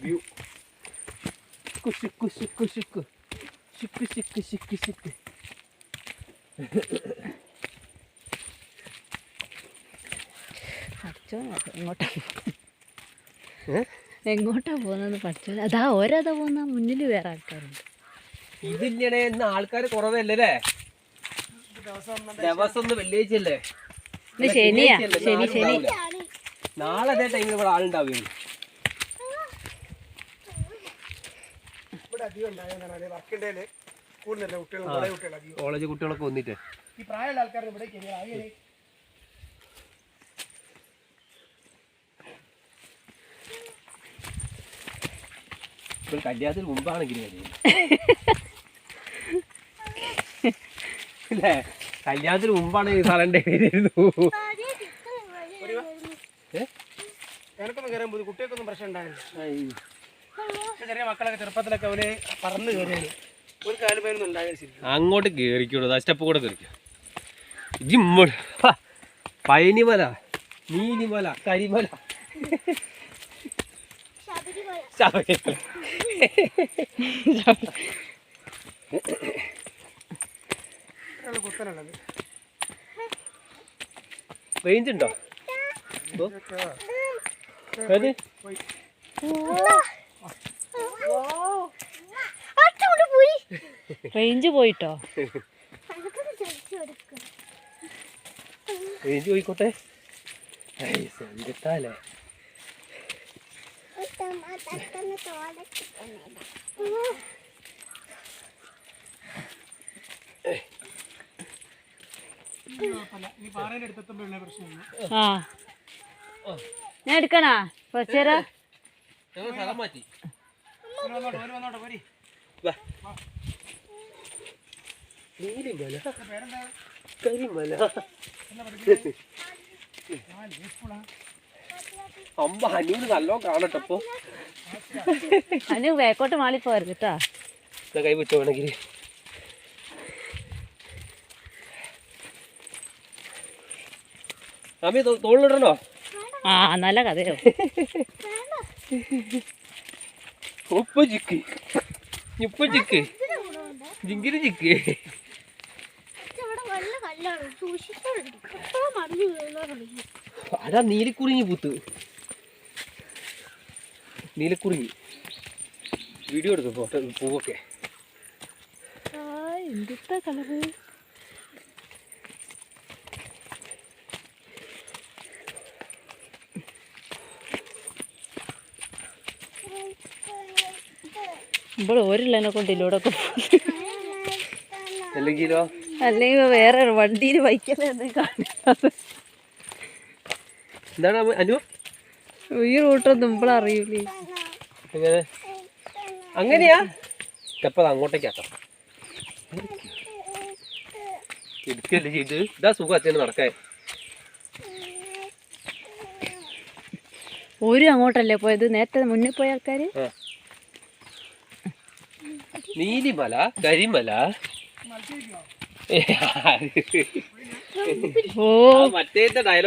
View. ശുക്ക് ശുക്ക് ശുക്ക് ശുക്ക് ശുക്ക് ശുക്ക് ശുക്ക്. എങ്ങോട്ടാ പോകുന്നത് പഠിച്ചോ? അതാ ഓരോതാ പോകുന്ന മുന്നിൽ വേറെ ആൾക്കാരുണ്ട്. ഇതിങ്ങനെ ആൾക്കാർ കുറവല്ലേ? ദിവസം ഒന്ന് വെള്ളിയാഴ്ചയല്ലേ? ശനിയാ, ശനി ശനി. നാളെ അതേ ടൈമിൽ ഇവിടെ ആളുണ്ടാവുകയുള്ളൂ. കോളേജ് കുട്ടികളൊക്കെ വന്നിട്ട് ഈ പ്രായമുള്ള ആൾക്കാർ ഇവിടെ ഇപ്പോൾ കല്യാണത്തിന് മുമ്പാണെങ്കിലും അല്ലേ? കല്യാണത്തിന് മുമ്പാണെങ്കിൽ സാറിൻ്റെ പേരായിരുന്നു. എനക്കൊന്നും കയറാൻ പോയി കുട്ടികൾക്കൊന്നും പ്രശ്നം ഉണ്ടായില്ല. ചെറിയ മക്കളൊക്കെ ചെറുപ്പത്തിലൊക്കെ അവര് പറന്ന് കയറിയത് ഒരു കാലുപേരൊന്നും ഉണ്ടാകില്ല. അങ്ങോട്ട് കയറിക്കോളൂ, ആ സ്റ്റെപ്പ് കൂടെ കയറിക്കോ. ജിമ്മ പഴനിമല, നീലിമല, കരിമല, ശബരിമല. കുത്തനുള്ളത് റേഞ്ച് ഉണ്ടോ? റേഞ്ച് പോയിട്ടോ? റേഞ്ച് പോയിക്കോട്ടെ. സംഗീതല്ലേ ആ ഞാൻ എടുക്കണാ കുറച്ചേരാ? സ്ഥലം മാറ്റി. നീലിമല, കരിമല. അമ്പ ഹനൂന് നല്ലോണം കാണട്ടെ. ഇപ്പൊ അനു വേക്കോട്ട് മാളി പോരുത് കേട്ടാ. കൈ വെച്ചോ വേണമെങ്കിൽ. അമ്മി തോളിലിടണോ? ആ നല്ല കഥയോ. ഉപ്പ് ചിക്ക്, ഉപ്പ് ചിക്ക്, ജിങ്കിരി ചിക്ക്. അതാ നീലക്കുറിഞ്ഞി പൂത്ത്. നീലക്കുറിഞ്ഞി വീഡിയോ എടുക്കും. ഫോട്ടോ പൂവൊക്കെ എന്തിട്ടാ കളറ്? ഇപ്പോൾ ഓരില്ലെന്നെ കൊണ്ട് ഇതിലൂടെ അല്ലെങ്കിലോ അല്ലെങ്കിൽ വേറെ വണ്ടിയിൽ ബൈക്കല്ലേ കാണാതെ. എന്താണ് അനു ഈ റൂട്ടൊന്നും ഇപ്പോഴറിയൂലേ. എങ്ങനെ അങ്ങനെയാ? എപ്പത് അങ്ങോട്ടേക്കാട്ടോ എടുക്കല്ലേ ചെയ്ത്. ഇതാ സുഖം അച്ഛന് നടക്കാൻ. ഒരു അങ്ങോട്ടല്ലേ പോയത്? നേരത്തെ മുന്നിൽ പോയ ആൾക്കാര്. നീലിമല, കരിമല. ഓ മറ്റേ ഡയലോഗ്